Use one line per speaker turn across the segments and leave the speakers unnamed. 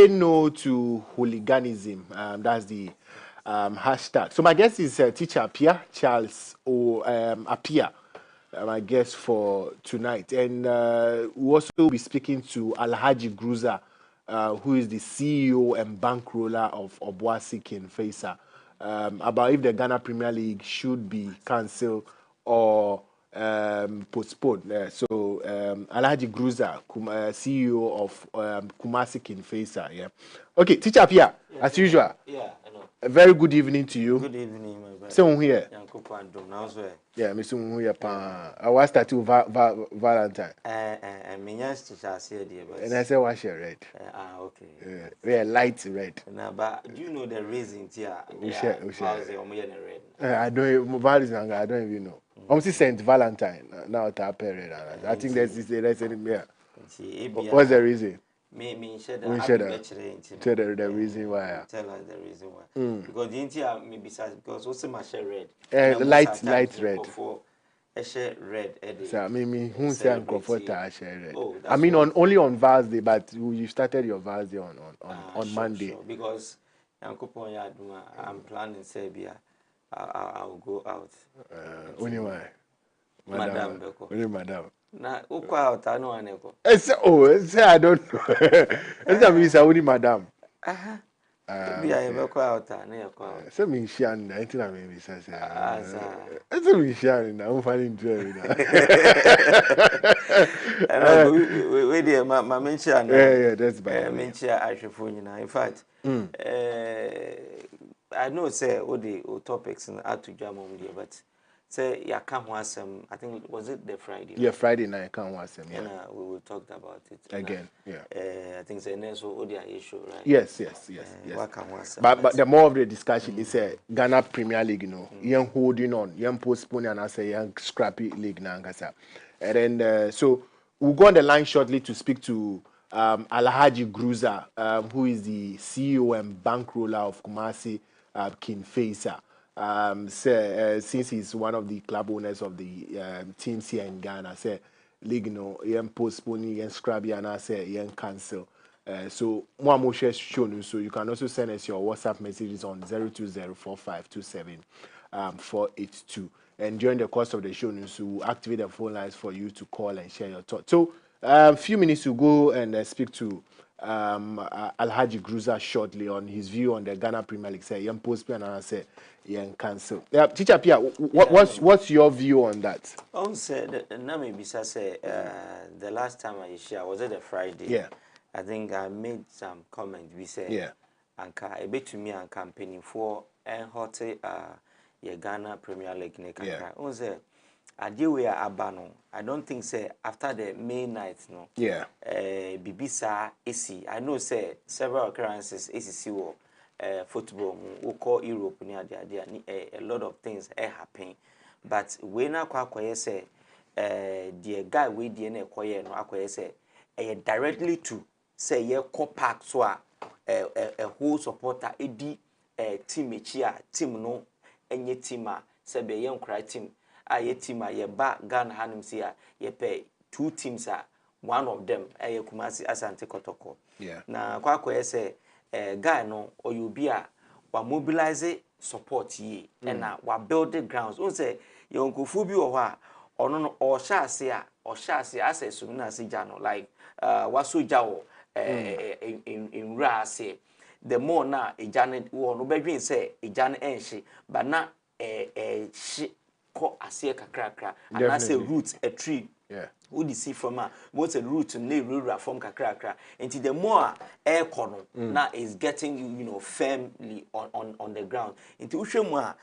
say no to hooliganism. That's the hashtag. So my guest is teacher Apia Charles or Apia. My guest for tonight, and we'll also be speaking to Alhaji Gruza, who is the CEO and bankroller of Obuasi Kinfesa, about if the Ghana Premier League should be cancelled or postponed. Alhaji Gruza, CEO of Kumasi Kinfesa. Yeah. Okay, teacher Apia, as usual.
Yeah, I know.
A very good evening to you.
Good evening, my brother.
So here.
Yeah,
me soon here. I was starting Valentine.
Me yes to say dear, but
and I said wash your red.
Okay.
Yeah, light red.
Now, but do you know the reason here?
We share.
Red.
I don't. Valentine, I don't even know. I'm still Saint Valentine now. That period. I think there's anything here. What's the reason?
Me share
the reason why.
Tell us the reason why. Because the India maybe because also my share red.
Light red.
I share red.
So who say I share red? I mean only on Vals Day, but you started your Vals Day on Monday.
Sure, because I'm planning Serbia. I'll go out.
Only why? Madam. Only madam.
Na ukwa out I know aneko.
Say I don't know. That means I only madam.
Be I ever kwa out na yakwa.
Say me share na anything I mean say. Say me share na I'm finding joy na.
We dey ma mention.
Yeah, that's bad.
Mention ahwefo nyina. In fact, I know say all the topics in to jam on there, but say ya can't want some. I think was it the Friday?
Yeah, Friday night can't want some. Yeah,
and we will talk about it
again. Yeah,
I think say next all the issue, right?
Yes. But the more of the discussion is Ghana Premier League, you know, young holding on, young postponing, and I say young scrappy league now, and then so we'll go on the line shortly to speak to Alhaji Gruza, who is the CEO and bankroller of Kumasi Kinfesa. Since he's one of the club owners of the teams here in Ghana, say league no, yen postpone, yen scrabby, and I say yen cancel. So more more shares shown. So you can also send us your WhatsApp messages on 0204527 482. And during the course of the show, so we'll activate the phone lines for you to call and share your thoughts. So a few minutes to go and speak to Alhaji Gruza shortly on his view on the Ghana Premier League. Say young postpone and I say young cancel. Yeah, teacher Pia, what's your view on that?
Say the last time I shared was it a Friday?
Yeah,
I think I made some comments. We say anka a bit to me and campaigning for and hot Ghana Premier League ne I deal with Abano. I don't think say after the May night, no.
Yeah.
Bibisa AC. I know say several occurrences ACC football we call Europe near a lot of things happen. But when I say the guy we the acquire no acquire say directly to say ye co-pack so a whole supporter edi team team no enye team a say be young cry team. Aye team a ye ba Ghana hanim see a ye pay two teams one of them aye Kumasi Asante Kotoko.
Yeah.
Na kwa say guy no or you be a wa mobilize support ye and na wa build the grounds. On say ye Nkofu bi o hɔ a ono no or sha say ase sumina se jano like waso jawo in ra say the more na ejane wo no bedwin say ejane enhye but na she ko ase kakrakra and I say roots a tree.
Yeah.
Would you see from what's a root to ne rural from kakrakra until the more air corner now is getting firmly on the ground into ushemwa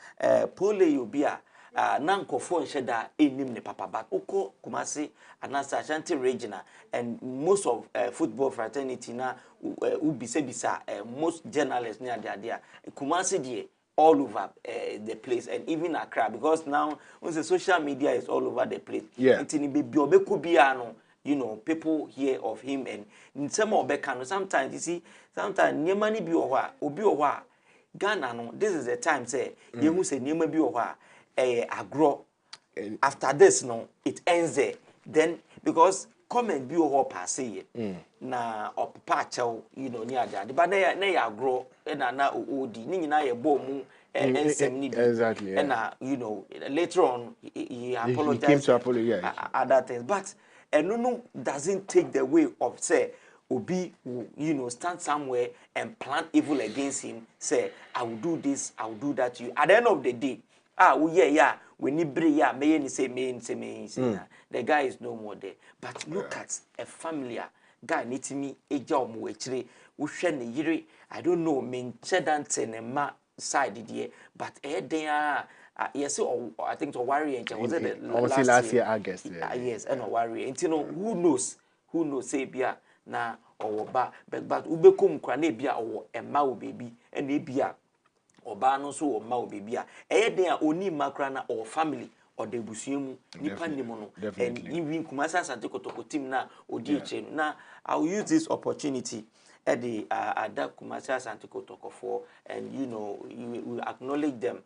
pole you be a nanko phone sheda enim ne papa but oko Kumasi anasa Ashanti regional and most of football fraternity na ubisa most journalists near there Kumasi die all over the place and even Accra because now when the social media is all over the place.
Yeah.
People hear of him and in some of sometimes you see sometimes nyemani bi obi Ghana no this is the time say you say nyema bi agro after this no it ends there then because comment bi o pass ye na opa chew you know ni ade but na ya grow na odi ni nyina ye bom mu ensem ni bi
exactly
and you know later on he apologized,
he came to apologize
other things but no doesn't take the way of say Obi will, you know, stand somewhere and plan evil against him, say, I will do this, I will do that to you. At the end of the day, we need bring, may say, the guy is no more there. But look at a family, guy needs me, a job, actually, we share the year, I don't know, mean, chedant and ma side, dear, but they are. Yes, I think to worry was it
last year August.
Yes, and worry. And you know, who knows, say, bia. Na oba but ubekum kra na bia o emma o baby and e bia oba no so o ma o baby a den a oni makra na o family or the busuemu nipa nimo no and even kumasa asante kotoko team na odi eche na I will use this opportunity at the ada kumasa asante kotoko for and you know we acknowledge them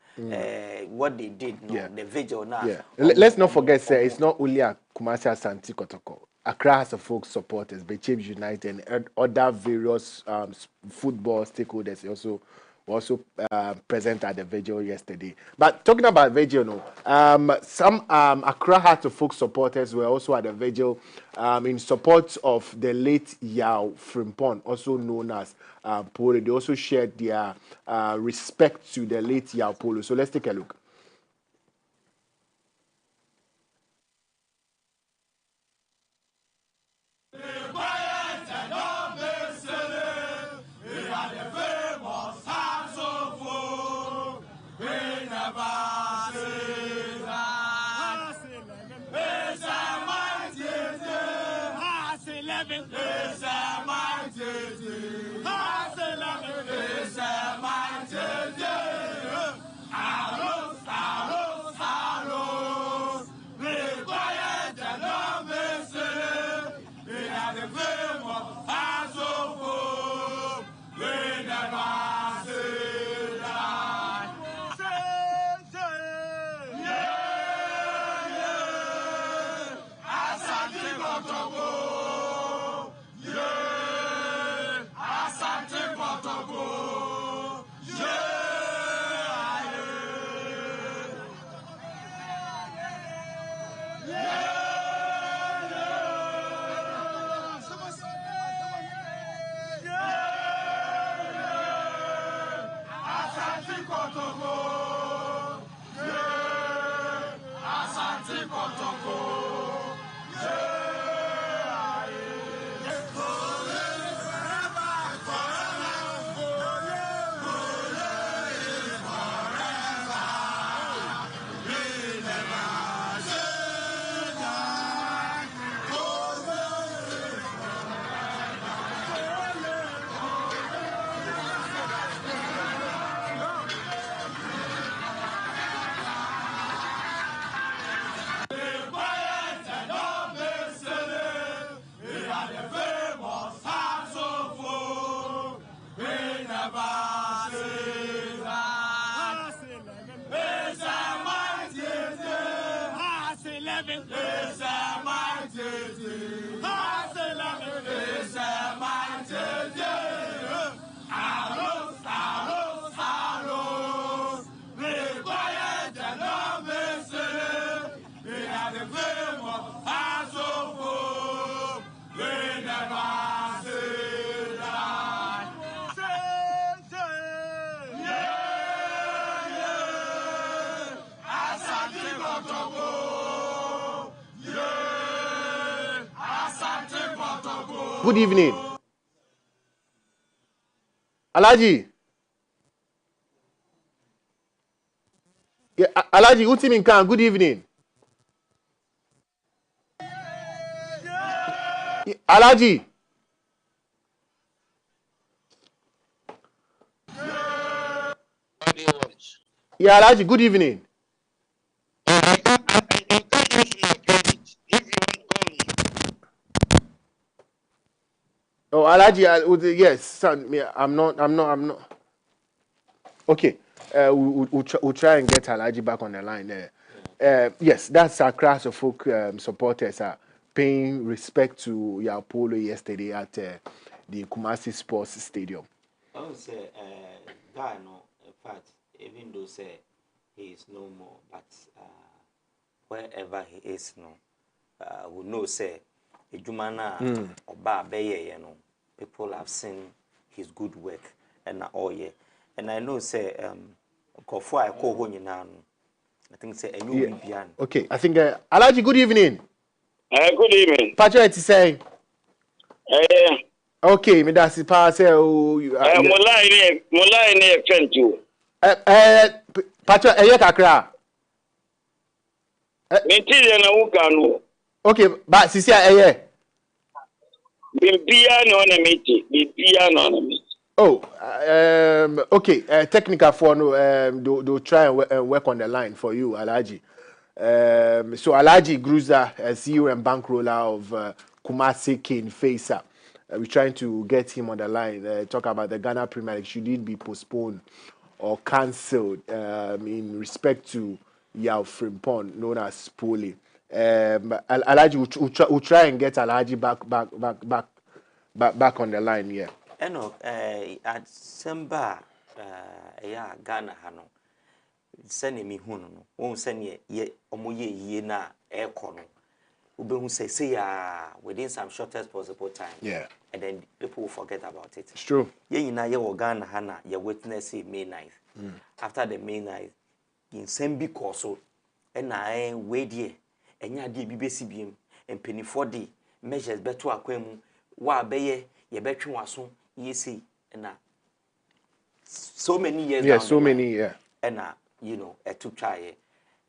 what they did the vigil now.
Let's not forget sir, it's not only a kumasa asante kotoko. Accra has a folk supporters, Bechips United, and other various football stakeholders also present at the vigil yesterday. But talking about vigil, some Accra Hearts of Folk supporters were also at the vigil in support of the late Yao Frimpong, also known as Polo. They also shared their respect to the late Yao Polo. So let's take a look. Good evening. Alaji. Yeah, Alaji, Utimin Khan, good evening. Yeah, Alaji. Yeah, Alaji, good evening. Oh, Alaji, yes, son, I'm not. Okay, we'll try and get Alaji back on the line there. Yes, that's our class of folk supporters. paying respect to your polo yesterday at the Kumasi Sports Stadium.
I would say, guy, no, in fact, even though say he is no more, but wherever he is, no, we know say, Ejumana Oba Beye, you know, people have seen his good work and all year, and I know say, Kofi I call when you now. I think say a new piano.
Okay, I think Alaji, good evening.
Good evening.
Patrick is saying. Okay, me that's pa say oh you
Mulai ne friend you.
Patrick kakra.
Me ti na wuka no.
Okay, but sisi
Bibia no na meeti. Bibia no na meeti.
Oh, okay. Technical for no. Do try and work on the line for you, Alaji. So Alaji Gruza, CEO and bankroller of Kumasi Kane Facer. We're trying to get him on the line. Talk about the Ghana Premier League. Should it be postponed or cancelled in respect to Yao Frimpong, known as Poli? Alaji, we'll try and get Alaji back on the line. Yeah.
Enoch, at Semba, yeah, Ghana, Hano, send me who no, won't send ye omoye na air corner. Ube who say, within some shortest possible time.
Yeah.
And then people will forget about it.
It's true.
Ye na ye Ghana, Hana, ye witness May 9th. After the May 9th, in Sembi Corso, and I wait ye, and ya di BBCBM, and penny 40 measures better aquem, wa beye, ye between wason. You see, and so many years.
Yeah, so many, yeah.
And you know, a two try,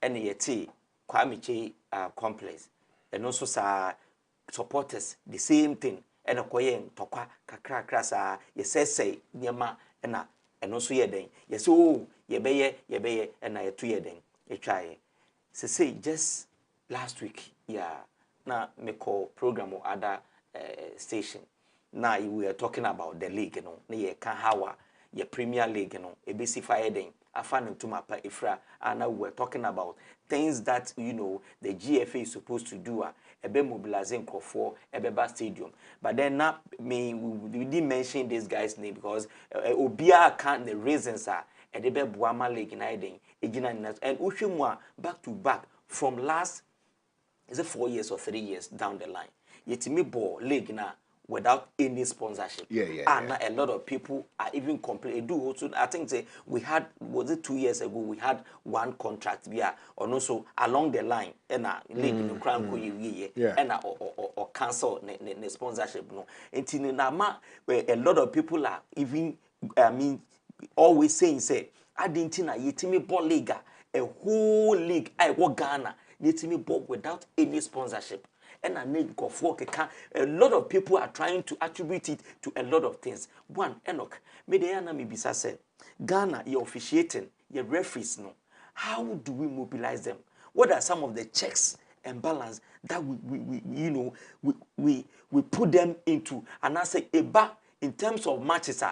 and a tea, Kwame complex, and also sa supporters the same thing, and a koyen tokwa kakra krasa, ye say nyama, and also ye den, yes, oh, ye beye, and I 2 year den, a try. Say just last week, yeah, na me call program or other station. Now we are talking about the league, you know. Ye Kahawa, your Premier League, you know. ABC Fire I found to my ifra, and now we're talking about things that you know the GFA is supposed to do. A be mobilizing for a Beba Stadium, but then now we didn't mention this guy's name because Obia can't the reasons are a debe Buama League in Iden, and Ushimwa back to back from last is it 4 years or 3 years down the line. Yet me ball league now. Without any sponsorship. And a lot of people are even complaining. Do also, I think we had, was it 2 years ago, we had one contract via, and also along the line, and league in the crown and or cancel the sponsorship. No, and a lot of people are even, I mean, always saying, I didn't know yetimi ball league, a whole league, I work Ghana, yetimi ball without any sponsorship. And I need go for a lot of people are trying to attribute it to a lot of things. One, Enoch, Medeyana Mibisa said, Ghana, you're officiating, your referees, no. How do we mobilize them? What are some of the checks and balance that we put them into? And I say, in terms of matches,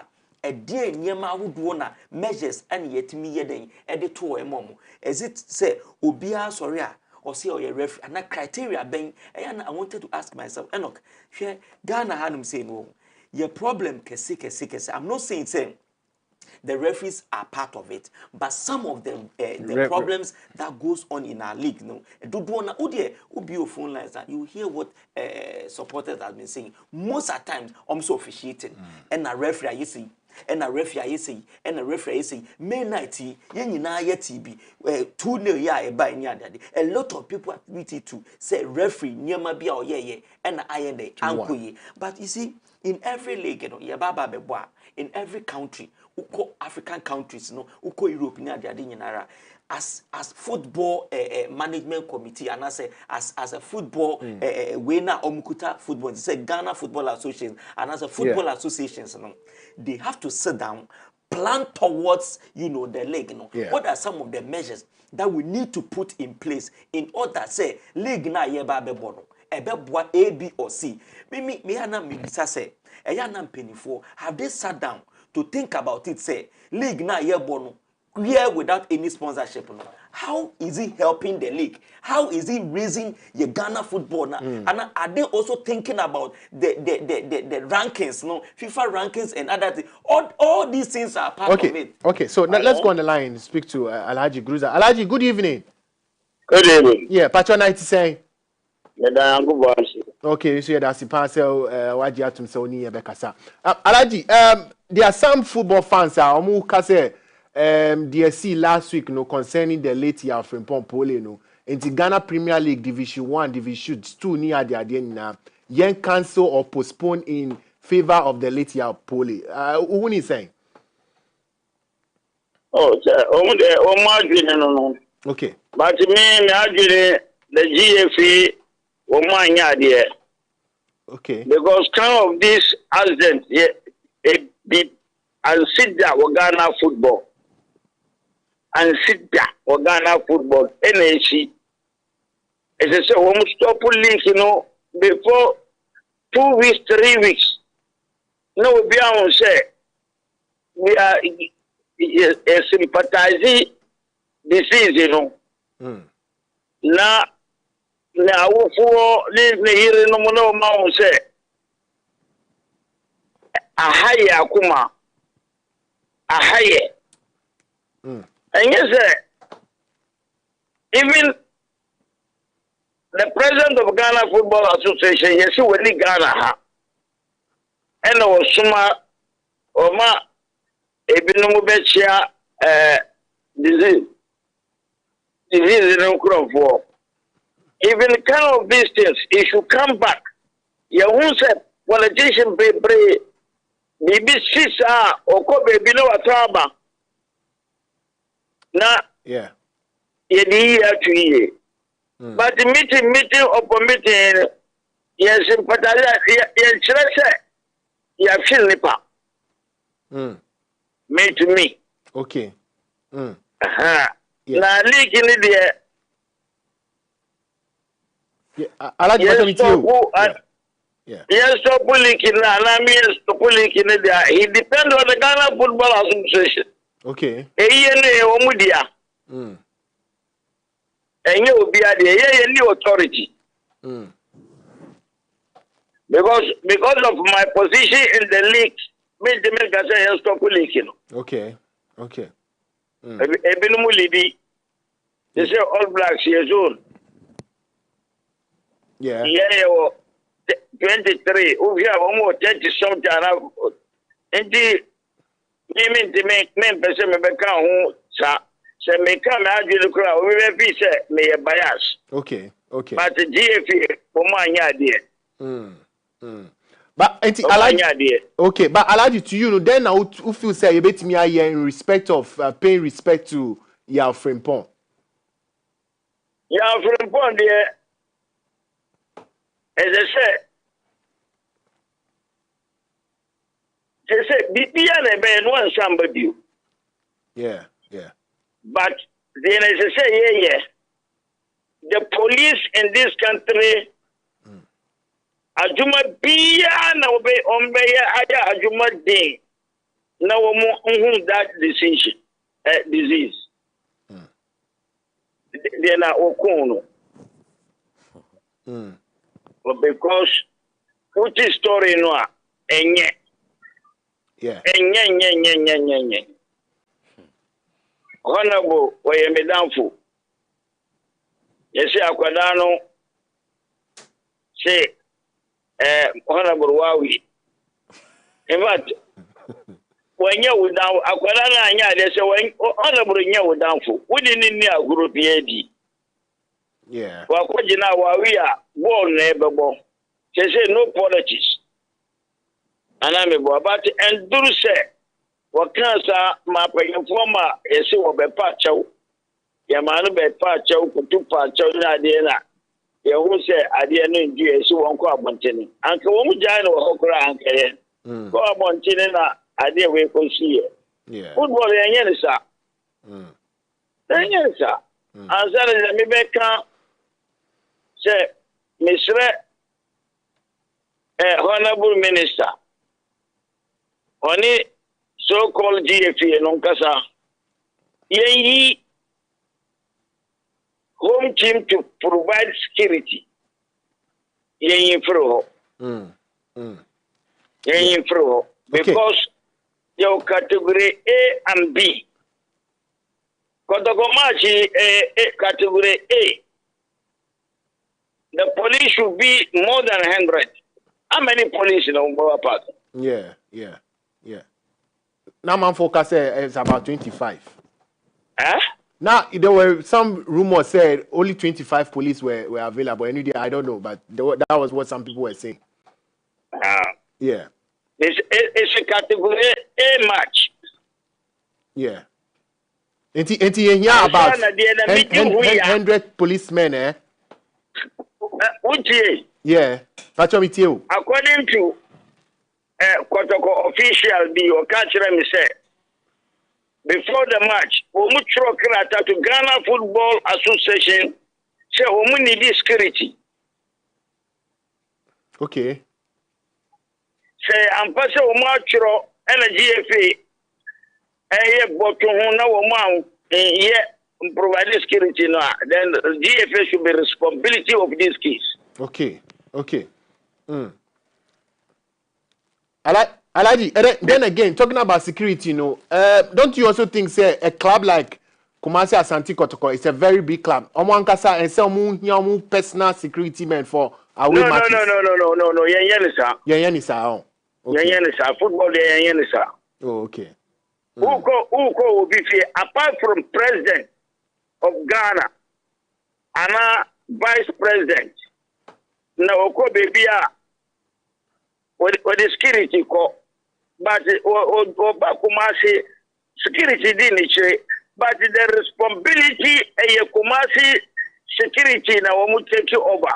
a dear Nyama would wanna measures and yet me yeding editor a mom. As it say, Obia Soria. Or see or your ref and that criteria being and I wanted to ask myself, Enoch, share Ghana had him saying, oh, your problem kesi. I'm not saying the referees are part of it, but some of them the problems that goes on in our league, no, do wanna your phone lines that you hear what supporters have been saying. Most of the times I'm so officiating and a referee you see. And a referee say, and a referee say, May 90, Yenina TB, 2-0 ya by Nyadadi. A lot of people are waiting to say referee, Nyamabia or ye, and I and the uncle. But you see, in every league, you know, Yababa Beba, in every country, Uko African countries, no, Uko Europe, Nyadadi, as football management committee, and I say as a football winner Omukuta football, they say Ghana Football Association, and as a football associations, no, they have to sit down, plan towards the league. What are some of the measures that we need to put in place in order say league na yeba bebono ebeboa A, B or C. Me ana me bisa say eya na mpenifo have they sat down to think about it say league na yebono year without any sponsorship. No? How is he helping the league? How is he raising the Ghana football now? And are they also thinking about the rankings, no? FIFA rankings and other things? All these things are part of it.
Okay, so now let's go on the line and speak to Alhaji Gruza. Alhaji, good evening.
Good evening.
Yeah, Pacho 90 saying.
Okay,
so that's the parcel. What you have to say, Alhaji, there are some football fans who say DSC last week, no, concerning the late year of Frimpong Pole, no, in the Ghana Premier League Division 1, Division 2 near the Adena, yen cancel or postpone in favor of the late year of Pole. Who is saying? Okay.
But me, the GFE,
okay.
Because kind of this accident, it be and sit there with Ghana football. And sit there with Ghana football. NAC. As I said, when we stop league, you know, before 2 weeks, 3 weeks, no, we are say we are sympathizing disease, you know. Now, for live here no more man say a higher akuma a higher. And yes, even the president of Ghana Football Association, yes, we need Ghana ha. And Osuma Oma Ebinomubechia disease in Ukraine. Even kind of these things, it should come back. You won't say politician be maybe sisa or kobe below a traba. Now,
yeah,
year to year. But the meeting upon meeting, yes, sympathize, yes, you have seen Nipa. Me to me.
Okay.
Now, league in the yes, so Pulikin, he depends on the Ghana Football Association.
Okay.
Omudia. And you will be at the new authority. Because of my position in the league, made the make us say stop Pulikin.
Okay.
Ebinumulidi. They say all blacks here soon.
Yeah.
23. We have almost 30 something. And the main person may become who say may come out of the crowd. We will be say may a bias.
Okay.
But the GFA for my idea.
But okay, but Alhaji, to you, then now who feel say you bet me here in respect of paying respect to your Frimpong.
Your Frimpong there. As I said, BPN and one somebody.
Yeah.
But then, as I say, the police in this country, Ajuma Bia, now be Aya Ajuma Day, now that disease. They are Okono. Because what is story no enye.
Yeah.
Enye. Honorable Wayemedamfu. Yes, Aquadano say Honorable Wawi. In fact, when you would down Aquadana, they say when Honorable Nyawudamfu, we didn't need a group AD.
Yeah.
Wakojina Wawia, born neighbor. They say no politics. And I'm about and do say what cancer my former is over Pacho. Yamanu be Pacho, Kutu Pacho, Nadiana. You who say I didn't enjoy so one co montini. Uncle Omujano Hokra and go montina, I didn't wait for see.
Yeah.
Football and Yenisa. Yenisa. And then me back. Say, Mr. Honorable Minister, only so-called GFA, non-kasa, Ye home team to provide security. Ye fro. Ye fro. Because your category A and B. Kotokomachi category A. The police should be more than 100. How many police in Umbawa Park?
Yeah. Now man focus is about 25.
Huh?
Now there were some rumors said only 25 police were available. Any day I don't know, but that was what some people were saying. Yeah.
It's a category A match.
Yeah. And here about 100 policemen, eh? Yeah. That's what we tell.
According to Kotoko official, the culture me say before the match, Omuchro Krata to Ghana Football Association say Omu need security.
Okay.
Say Ampasa Omuchro GFA but to na Omu provide security now. Then the GFA should be responsibility of this case.
Okay. Alaji, then again, talking about security, don't you also think, say, a club like Kumasi Asante Kotoko is a very big club? Omwankasa and some personal security men for away matches.
No.
Yenisa.
Okay. Yenisa. Football, Yenisa.
Oh, okay.
Who will be here apart from president of Ghana and vice president? Now, baby, with the security call, but Kumasi security didn't, but the responsibility of Kumasi security now we take you over.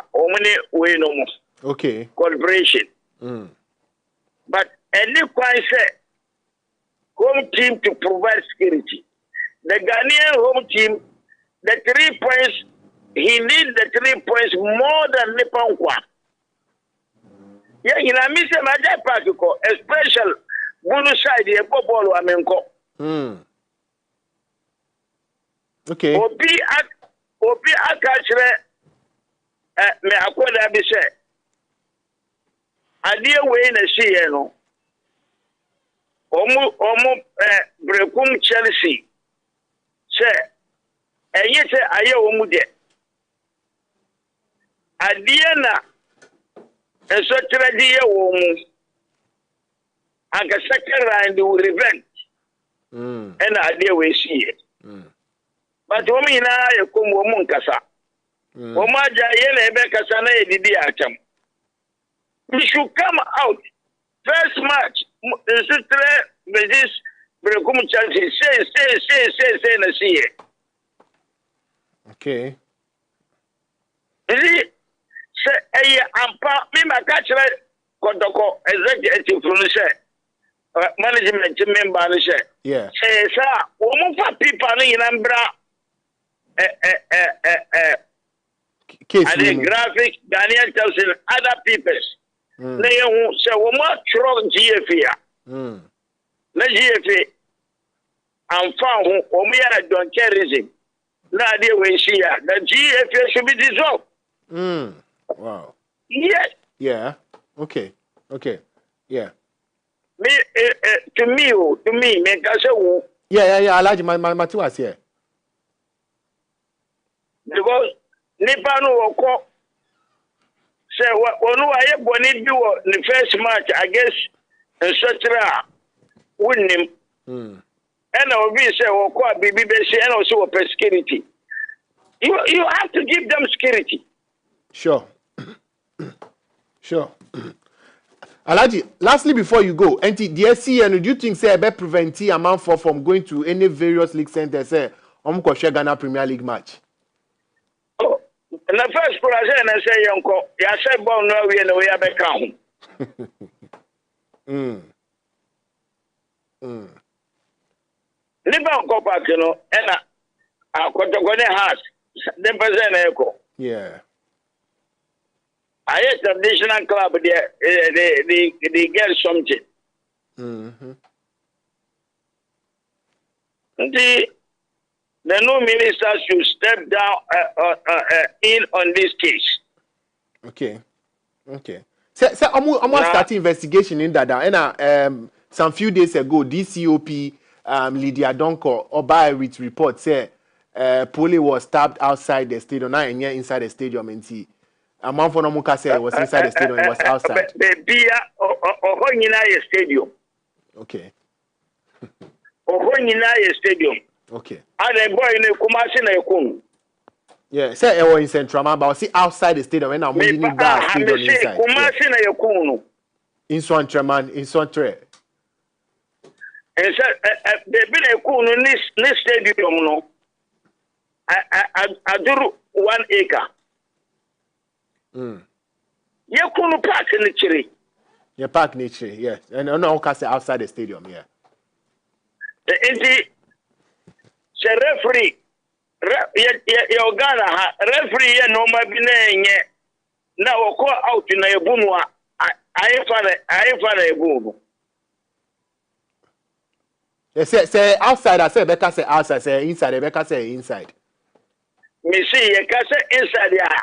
We no more.
Okay.
Collaboration. But any point say home team to provide security. The Ghanaian home team, the 3 points, he needs the 3 points more than Nipankwa. Yeah, in a miss a major particle, a special bonus side, a ball, Amenko.
Okay.
Obi Akachre, me akwada bi se. Ade we na hye no. Omu brekum Chelsea. Se enye se aye omu de. Ade na eso trade ye omu. Anga second round will revenge. And ade we hye. But women in a woman kasa. Omaja yene ebe kasa na edidi acham. We should come out. First match, this Brekum Chelsea say na see.
Okay.
Say ampa me makachre Kotoko executive from management member say.
Yeah.
Say sir, woman for people in Ambra.
Case
and the graphic Daniel tells in other peoples. They say we must throw GFA. The GFA and found whom we don't carry. Now they will see the GFA should be dissolved.
Wow.
Yes.
Yeah. Okay. Yeah.
Me to me, make us say
yeah. I like my two was here.
Because Nipa no wako say onu aye boni bi wo the first match against Nsotra win him. And obi say wako bibi be say and also security. You have to give them security.
Sure. Alaji, lastly before you go, do you think say be prevent a man from going to any various league centers say Ghana Premier League match?
In the first place, I say, Uncle, I said, born no way in the way I become. Live on Copac, and I got to go to house. Then present echo.
Yeah.
I had a national club there, they get something. the new minister should step down in on this case.
Okay. So almost start investigation in that. And some few days ago, DCOP Lydia Donko Obai with report say Pole was stabbed outside the stadium. Now inside the stadium and see. A month for Nomuka say it was inside the stadium, it was outside.
The stadium.
Okay.
Stadium.
Okay.
And the boy in the Kumasi na Ekun.
Yeah, say it was in Central Man, but see outside the stadium when I'm moving in that stadium inside.
Kumasi na Ekun.
In Central Man, in Central.
And said, they been Ekun this stadium no. I do 1 acre. Yakunu Park in the Chiri.
Yeah, Park nature, yes. And no cast outside the stadium, yeah.
The referee, your Ghana, referee, no mabine, now call out in a bunwa. I find a boom.
Say outside, I say Becca say outside, say inside, Becca say inside.
Me see, you can say inside, yeah.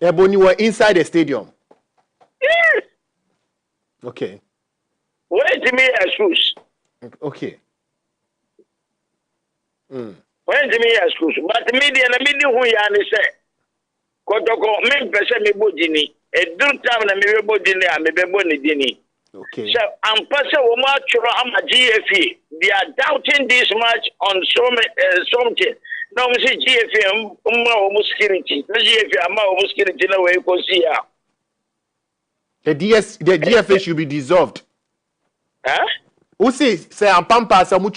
Ebony were inside the stadium.
Yes.
Okay.
Wait to me as shoes.
Okay.
Wait to me as shoes. But the media who you say, Kotoko, men person me bodini. A don't time na me bodini, I me bodini.
Okay.
So I'm passing Oma Chura, I'm a GFE. They are doubting this much on something. No, we see GFA, security. The GFA, security, no way you can see her.
The GFA should be dissolved.
Huh?
Who say I'm pampa some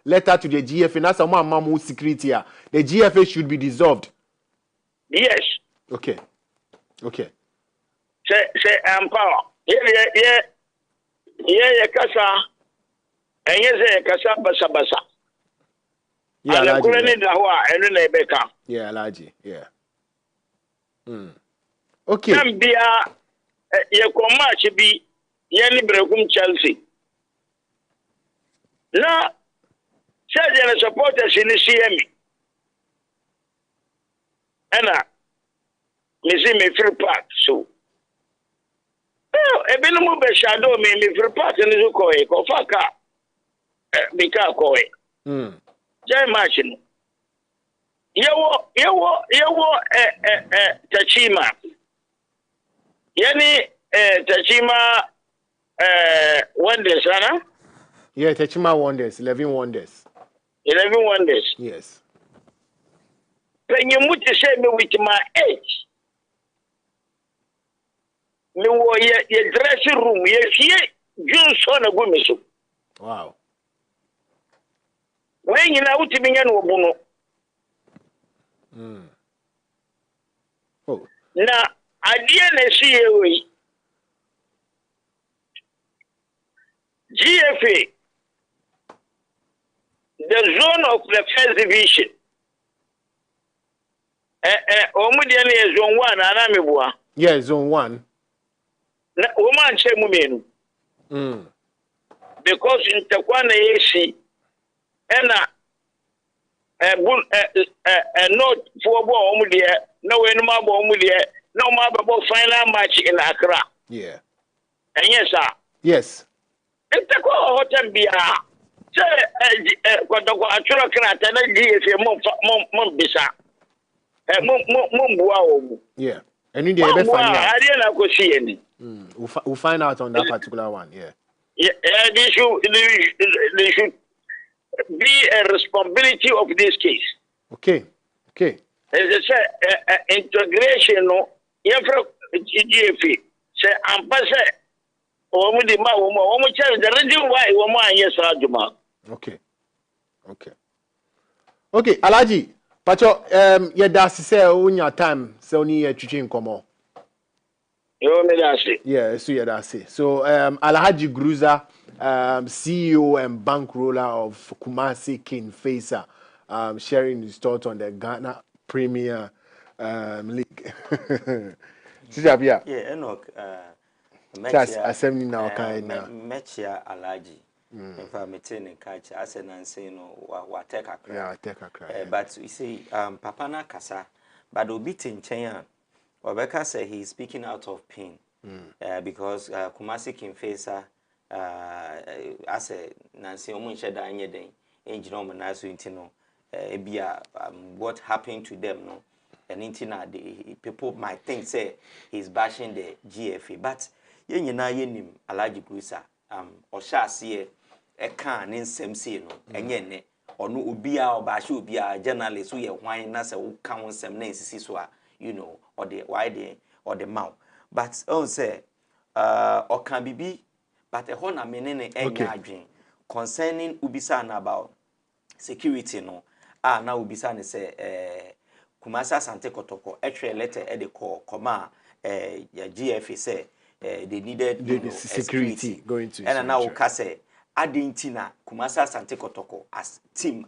letter to the GFA, not some mamu security. The GFA should be dissolved.
Yes.
Okay.
Say I'm power. Yeah, kasa. And yes, kasa basa.
Yeah,
Alaji.
Yeah, Alaji. Yeah. Okay.
Zambia, ye match be ye Brekum Chelsea. Now, certain supporters in the CM. Anna, me see me free park so. Oh, ebinu be shadow me free park in the Zuko, Kofaka, Bika Koi. Jai machine. Yewo Tachima. Yani Tachima Wonders, Anna?
Yeah, Tachima Wonders, 11 Wonders.
11 Wonders.
Yes.
When you move to say me with my age, me wo ye dressing room, ye see June son of Gumisu.
Wow.
When you know to be an obono.
Oh.
Now, I didn't see you. GFA, the zone of the first division. Omudian is zone 1, Anamibua.
Yeah, zone 1.
Woman Chemumenu. Because in Takwana AC, and not for Omudia, no anymore Omudia, no more final match in Accra.
Yeah.
And yes, sir.
Yes.
It's a hotel beer. Say, what the actual crat and a GFA Mumbisa. Mumbuao.
Yeah. And in the other
I didn't go see any.
We'll find out on that particular one. Yeah.
Yeah, they should be a responsibility of this case.
Okay.
As I said, integration, no, GFA. Say, I'm passing. The reason why woman yes, Rajuma.
Okay, Alaji. Pacho, that's say on your time, so near Chichin Komo. Yeah, so that's it. So Alhaji Gruza, CEO and bankroller of Kumasi King Facer, sharing his thoughts on the Ghana Premier League.
Yeah, Enoch.
That's assembly now kind now.
Mechia Alaji. In fact, me tell you, catch. I said, Nancy, what take a cry.
Yeah, take a cry.
But you see, Papa na kasa, but obi tinchen Obeka said he's speaking out of pain. Because Kumasi Kimfesa, I said, Nancy, Omunsheda Anyeden, Angel Manasu Intino, Ebia, what happened to them, no? And Intina, the people might think, say, he's bashing the GFA. But, yen yenim, Alaji Gusa, or shall see a can in Semsi, no, and yen, or no Ubia or Bashu Ubia, journalists who are wine, Nasa, who count some names, you know, or the wide or the mouth. But on say, or can be, but a honor meaning a dream concerning Ubisana about security, no. Now Ubisana say, Kumasa Sante Kotoko, actually letter at the call, comma, GFA say, they needed
the security going to.
And now Kase, adding Tina, Kumasa Sante Kotoko as team,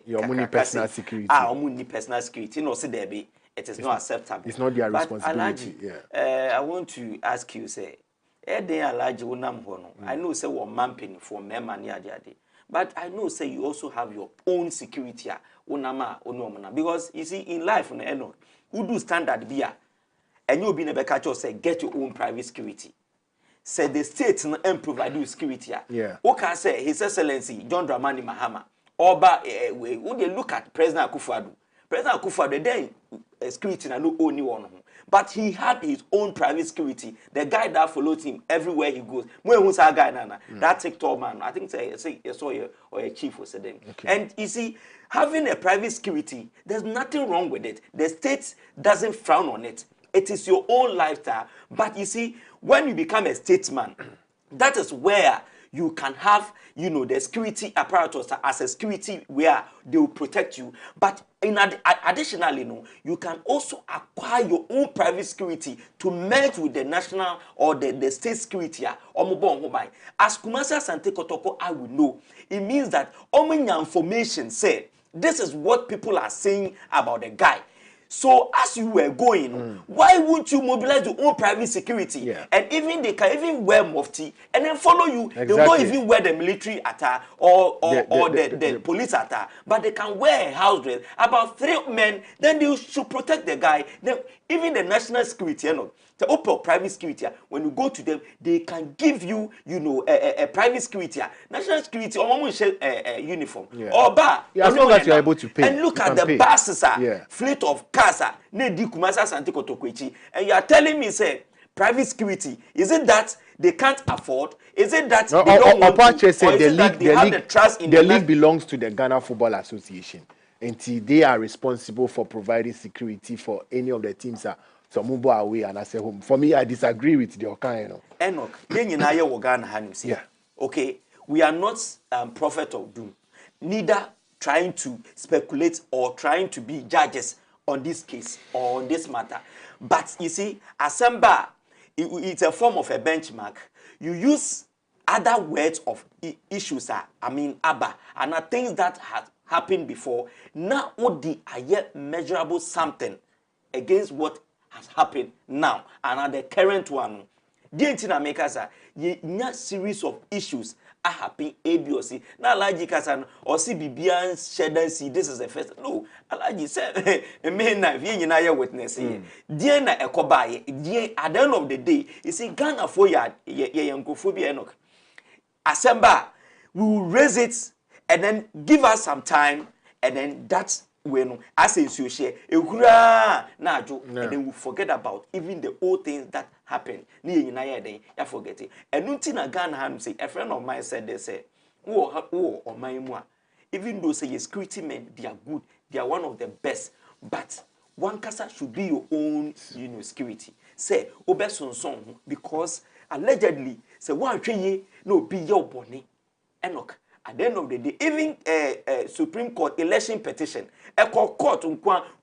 your money personal security.
Money personal security, no, say there be. It is not acceptable.
It's not their responsibility.
I want to ask you, say, I know, say, what mamping for member near the day. But I know, say, you also have your own security, because you see, in life, who do standard beer, and you'll be never catch or say, get your own private security. Say the state and provide you security.
Yeah.
Who can say His Excellency John Dramani Mahama, or when they look at President Akufo-Addo. President Akufo-Addo, then security na no only one, but he had his own private security. The guy that followed him everywhere he goes. When who's that guy nana? That TikTok man, I think say saw you or a chief was them. And you see, having a private security, there's nothing wrong with it. The state doesn't frown on it. It is your own lifestyle. But you see, when you become a statesman, that is where you can have, the security apparatus as a security where they will protect you. But additionally, you can also acquire your own private security to merge with the national or the state security. As Kumasi Asante Kotoko, I will know. It means that Omenya information say this is what people are saying about the guy. So as you were going, why wouldn't you mobilize your own private security?
Yeah.
And even they can even wear mufti and then follow you.
Exactly.
They will not even wear the military attire or the police attire, but they can wear a house dress. About 3 men, then they should protect the guy. Then even the national security, the open private security, when you go to them, they can give you, a private security, national security, or uniform.
Yeah.
Or bar.
Yeah, as long as you're able to pay.
And look at the buses, fleet of cars, and you are telling me, say, private security, is it that they can't afford? Is it that they don't want to? Or is it that they have the trust in
the league belongs to the Ghana Football Association. And they are responsible for providing security for any of the teams that some move away and I say home. For me, I disagree with the Okan.
Enoch, yeah. Okay, we are not prophet of doom, neither trying to speculate or trying to be judges on this case or on this matter. But you see, Assemba, it's a form of a benchmark. You use other words of issues, ABBA, and things that have happened before. Now, what the measurable something against what has happened now and the current one. The Intina makers are a series of issues are happening A, B, or C. Now, Alaji Kasan or CBBN Shedan see this is the first. No, Alaji said, a man, you witness here. Dear na Ekobaye, dear at the end of the day, you see, Ghana for ya, Yankophobia Enoch. Assemba, we will raise it and then give us some time, and then that's when as you share and then we forget about even the old things that happened. You forget it. And Nuntina Ghana say a friend of mine said they say, or my moi. Even though say security men, they are good, they are one of the best, but one casa should be your own, security. Say obeson song because allegedly say one train no be your bonny. Enoch. At the end of the day, even Supreme Court election petition, court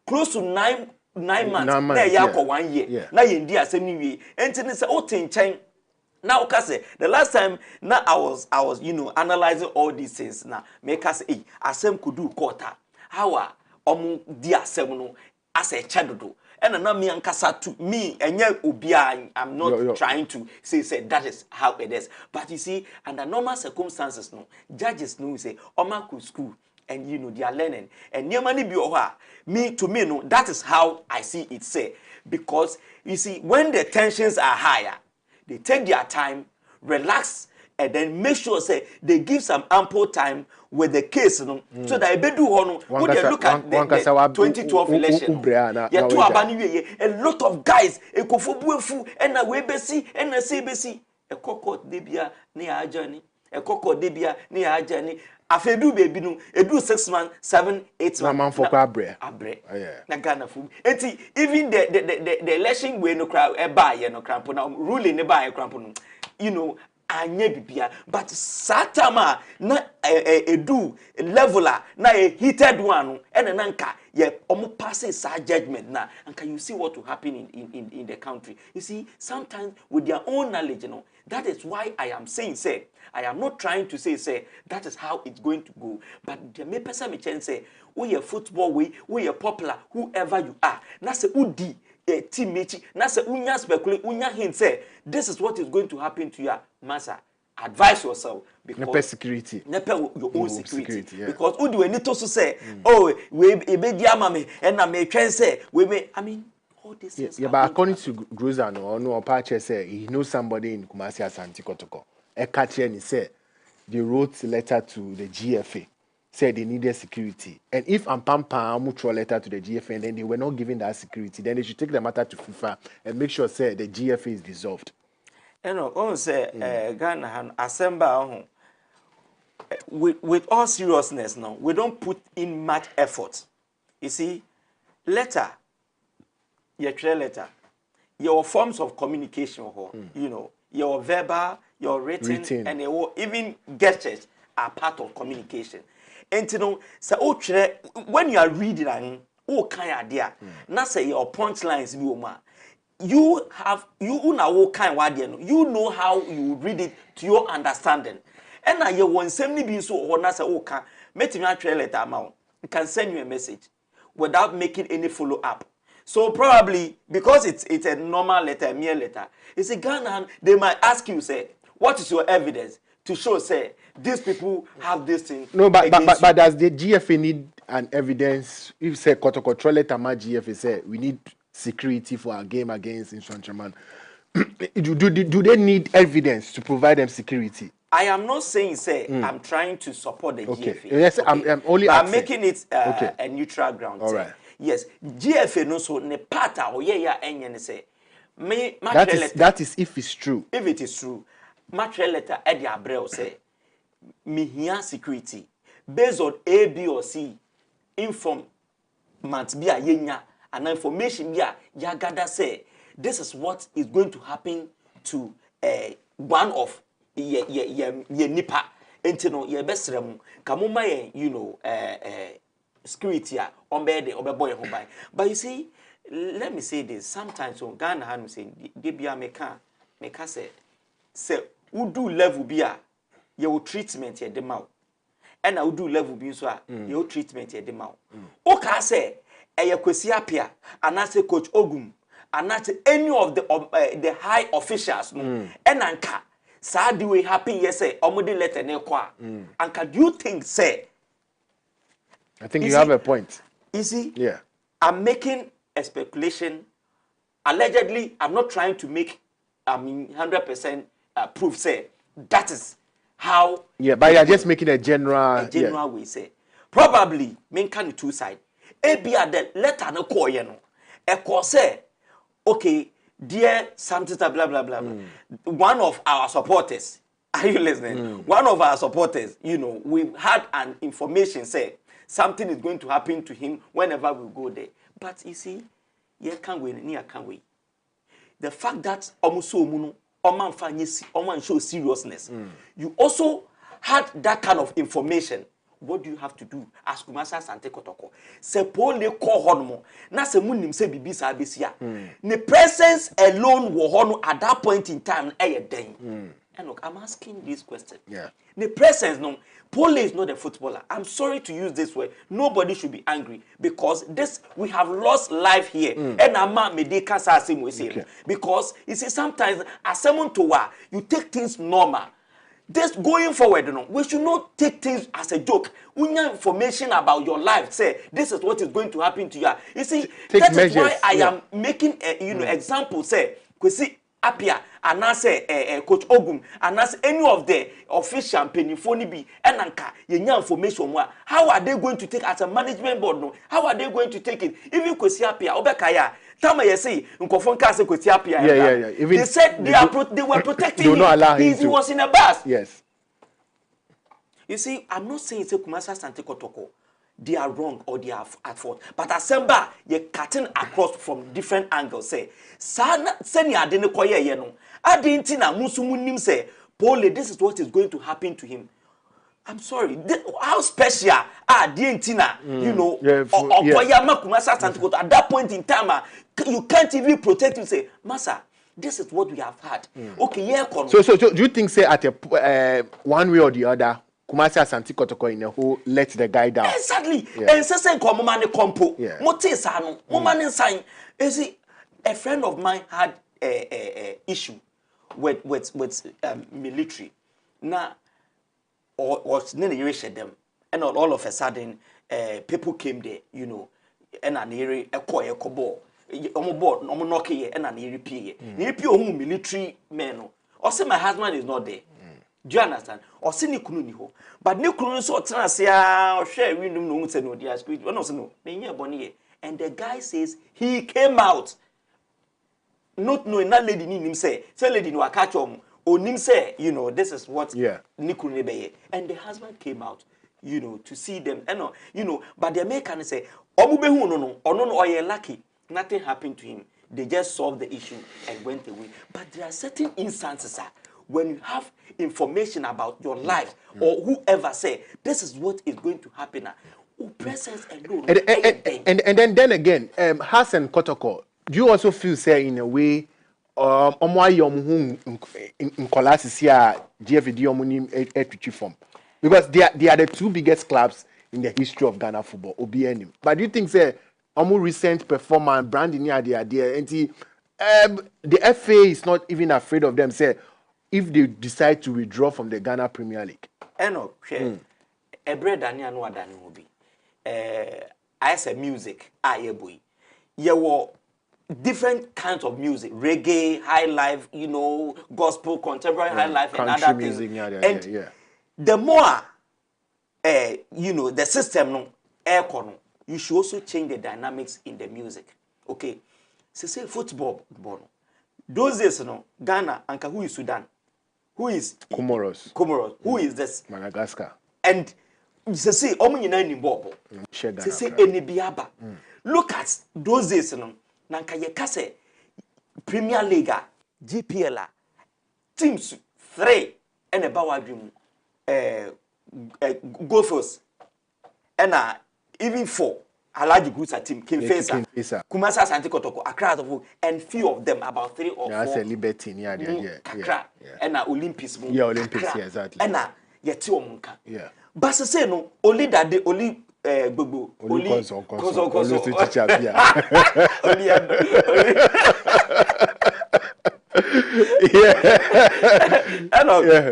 close to nine months. There you go 1 year. Now you India same way. And then say, oh, change. Now, say the last time now I was analyzing all these things. Now make us say, Asem could do quarter. How dia semuno as a chadodo. and na me ankasa to me enye obia I'm not trying to say that is how it is, but you see under normal circumstances no judges know say oma ku school and you know they are learning and near money be me to me no that is how I see it say, because you see when the tensions are higher they take their time, relax, and then make sure say they give some ample time with the case so that ebedu ho no when they look at the 2012 election yeah to abani we a lot of guys ekofo buefu and na we besi and na say besi e kokot de bia na ya ajani e kokot de bia na ya ajani afedu baby no edu 6 months 7 8 months
man for abre
na Ghana fu enti even the election we no crowd e ba ye no crampo na ruling ne ba ye crampo no you know anye bibia but satama na edu leveler na a heated one and nanka ye omo passes sa judgment na and can you see what will happen in the country. You see sometimes with their own knowledge, you know, that is why I am saying say I am not trying to say that is how it's going to go, but the me person me chance say we a football we a popular whoever you are na say udi team mechi na say unya speculate unya hint say this is what is going to happen to you massa advise yourself because
security
your own security yeah. Because udi we need to say oh we ebedi amame and na me twen say we may I mean all this
yeah but according to Groza no Opache say he knows somebody in Kumasi Asante Kotoko e catch and he say they wrote a letter to the GFA said they needed security, and if Ampampa mutual letter to the GFA and then they were not giving that security, then they should take the matter to FIFA and make sure say the GFA is dissolved.
You know, on say Ghana han assemble with all seriousness now, we don't put in much effort. You see, letter, your letter, your forms of communication, you know, your verbal, your written. And your even gestures are part of communication. And you know, so when you are reading and kind of idea, not say your punchlines you have you know how you read it to your understanding. And now you want somebody be so or not say can make me a letter amount. Can send you a message without making any follow up. So probably because it's a normal letter, a mere letter, it's a Ghana, they might ask you say, what is your evidence to show say these people have this thing?
No, but does the GFA need an evidence? If say control letter my GFA say we need security for our game against Insuranceman. do they need evidence to provide them security?
I am not saying say I'm trying to support the GFA.
Yes, okay. I'm only
but I'm making it a neutral ground.
All right.
Yes, GFA no so ne pata or yeah enye say me
that is if it's true.
If it is true, material letter at the abrel say me here security based on A, B or C informant be a yenya and information be a ya gather say this is what is going to happen to one of ye nipa entino ye besrem kamuma ye you know security on bed or boy home by. But you see, let me say this. Sometimes on Ghana han say debia meka say who do level bia your treatment ye the mouth. And I would do level be so your treatment ye the mouth. Oka say eye kwesi apia and I say coach Ogum and not any of the high officials no and anka sad the way happen yes say omodi letter ne kwa anka do you think say
I think you have a point.
You see?
Yeah.
I'm making a speculation. Allegedly, I'm not trying to make 100% proof say that is how.
Yeah, but you're just making a general
way say. Probably, main kind of two side. Maybe at the letter no call you know. A call say, okay, dear something blah blah blah. One of our supporters. Are you listening? One of our supporters, you know, we've had an information say something is going to happen to him whenever we go there. But you see, you can't wait, near can't wait. The fact that almost so muno, oman show seriousness. You also had that kind of information. What do you have to do? Ask Kumasa Sante Kotoko. Se pole ko honmo. Na se munim se bibi sa besia. The presence alone wo hono at that point in time eye den. And look, I'm asking this question.
Yeah.
The presence no Pole is not a footballer. I'm sorry to use this word. Nobody should be angry because we have lost life here. And ama medeka sa asem we say because you see sometimes asem to wa you take things normal. This going forward, we should not take things as a joke. We need information about your life. Say this is what is going to happen to you. You see, that is why I am making example. Say, kwesi Apia, and I say Coach Ogum, and as any of the official penifoni be enanka yenya information. How are they going to take as a management board? No, how are they going to take it? Even kwesi Apia, obekaya. Tama you say nkofon ka se kwesi Apia.
Yeah. Even
they said they were protecting him. He was in a bus.
Yes.
You see, I'm not saying say Kumasi Asante Kotoko they are wrong or they are at fault. But Asemba, you're cutting across from different angles. Say, Seni Adene Koye Yeno. Adintina Musumunim say, Pole, this is what is going to happen to him. I'm sorry. How special are Dintina, you know, Koyama Kumasi Asante Kotoko at that point in time, you can't even protect him. Say, Masa, this is what we have had. Okay, yeah.
So do you think say at a one way or the other? Kumasi Asante Kotoko in a whole let the guy down.
Exactly. And say come man compo. Mote sano. Woman sign. You see, a friend of mine had a issue with military. Now or nene you them. And all of a sudden people came there, you know, and an area a kobo. Omo board, omo knock here and an area pay. Military men. Or say my husband is not there. Do you understand? Or see ni kunu ni ho. But ni kunu so tena se a share we no say no dia spirit. We no say no. Me nya boni. And the guy says he came out not knowing that lady ni nim say lady no catch om onim say, you know, this is what ni kunu ne be. And the husband came out, you know, to see them. And no, you know, but the American say omu be hu no oye lucky. Nothing happened to him. They just solved the issue and went away. But there are certain instances when you have information about your life or whoever say this is what is going to happen, presence alone.
And then again, Hassan Kotoko, do you also feel say in a way in because they are the two biggest clubs in the history of Ghana football, OBN. But do you think say recent performance branding the idea and the FA is not even afraid of them say if they decide to withdraw from the Ghana Premier League?
Enoch, Ebre Daniel no Adani will be. I say music, boy. You were different kinds of music, reggae, high life, you know, gospel, contemporary high life, and other music, things. The more, you know, the system, no, aircon, you should also change the dynamics in the music. Okay, so say football, those days, no, Ghana, and who is Sudan? Who is
Comoros?
Who is this?
Madagascar.
And say, Omunina in Bobo. Say, Enibiaba. Look at those days, no. Nanka Yekase, Premier League, GPL, teams 3 and a Bawadrim, Gophers, and even 4. Alaji Gusa team, Kinfesa, Kumasi Asante Kotoko, a crowd of and few of them, about 3 or 4.
That's a Liberty,
and Olympics.
Olympics, exactly.
And Yeti Omunka. But say no, only that the only Bubu, only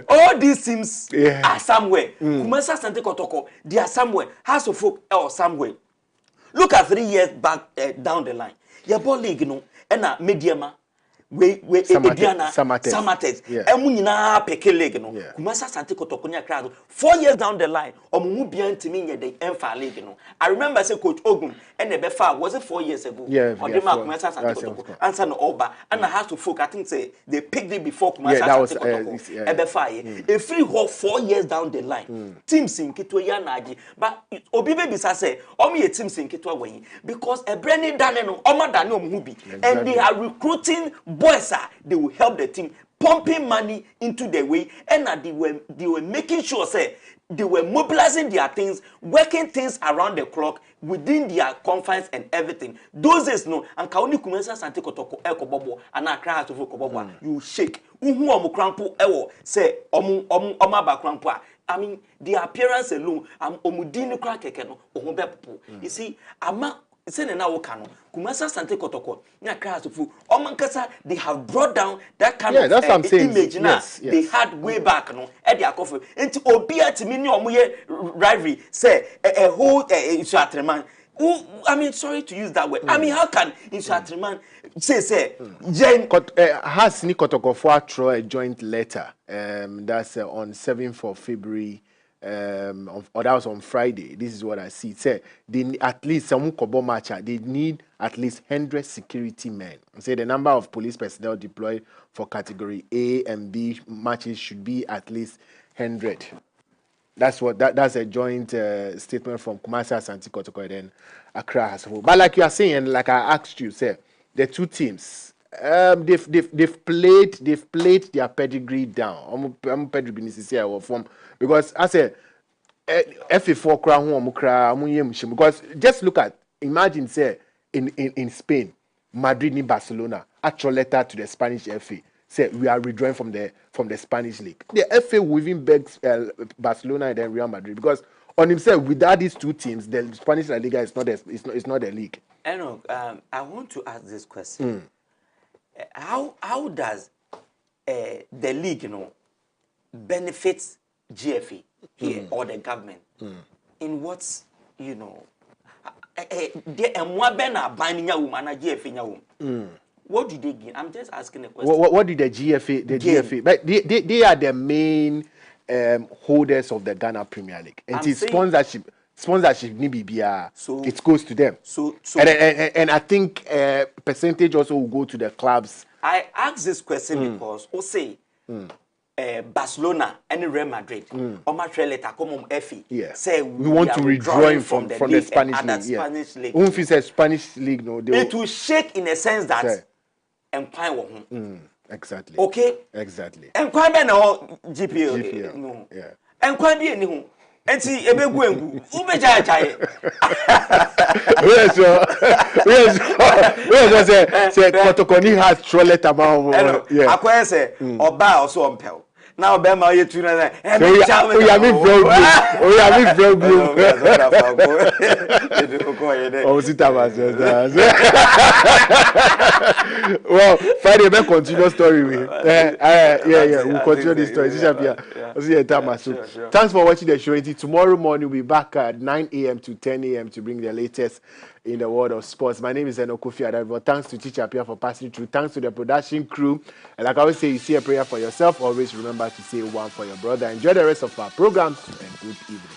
all these teams are somewhere. Kumasi Asante Kotoko, they are somewhere. House of Folk or somewhere. Look at 3 years back down the line. Your ball league, you know, and mediama. We Samates. Emunina peke league, no. Kumasi Asante Kotoko nya crowd. 4 years down the line, omumu bian timi the Enfa league, no. I remember say Coach Ogum and Ebefa was it 4 years ago? Or the Kumasi Asante Kotoko. Answer no Oba and I have to folk. I think say they picked it before Kumasi Asante Kotoko. Ebefa. A free hole 4 years down the line. Teams in Kitwe Yanaji, but Obibe Bisa say, Omi a teams in Kitwe way because a branding Daneno, Oma Dano Mubi, and they are recruiting. Boys they will help the team pumping money into the way and they were making sure say they were mobilizing their things, working things around the clock within their confines and everything. Those days no and kauni Kumasi Asante Kotoko ekobobo and akra to kobobo you shake uhu omu krampo ewo say omu ba krampo I mean, the appearance alone, omudini kra keke no, ohobepo. You see, ama sene na wokano Kumasi Asante Kotoko na Accra Asofo omankasa they have brought down that kind of
that's what I'm saying.
image
Yes.
they had way back no e dey akofo enti obi atimi ni omoye rivalry say a whole Isu Atreman. I mean, sorry to use that word. I mean, how can Isu Atreman say
has ni Kotoko for throw a joint letter that's on 7th of February or that was on Friday. This is what I see. It said they at least some kobo matcha. They need at least 100 security men. Say the number of police personnel deployed for category A and B matches should be at least 100. That's a joint statement from Kumasi Asante Kotoko and then Accra Asofo. But like you are saying, and like I asked you, say the two teams. They've played their pedigree down. I'm pedigree necessary from because I said FA4 crown because just look at imagine say in Spain, Madrid and Barcelona actual letter to the Spanish FA say we are withdrawing from the Spanish league. The FA will even beg Barcelona and then Real Madrid because on himself without these two teams the Spanish La Liga is not a league.
Enoch, I want to ask this question. How does the league, benefits GFA here or the government? In what's, what do they gain? I'm just asking a question.
What did the GFA? But they are the main holders of the Ghana Premier League. And it's sponsorship so it goes to them. So and I think percentage also will go to the clubs.
I ask this question because say Barcelona and Real Madrid say
we want to withdraw from the Spanish league.
Spanish league.
Spanish league no.
It will shake in a sense that empire
exactly.
Okay.
Exactly.
Empire no GPL. No.
Yeah.
Empire be any enti ebegu engu ubeja chaye
yes say Kotokoni has trolled about
yeah akwa say oba also ompel now be ma ye tu na
we are me very blue oh sita well Friday be continue story we we'll continue this story thanks for watching the show. Tomorrow morning we'll be back at 9 a.m. to 10 a.m. to bring the latest in the world of sports. My name is Enoch Kofi Adadevoh. Thanks to Teacher Pierre for passing through. Thanks to the production crew. And like I always say, you say a prayer for yourself. Always remember to say one for your brother. Enjoy the rest of our programs and good evening.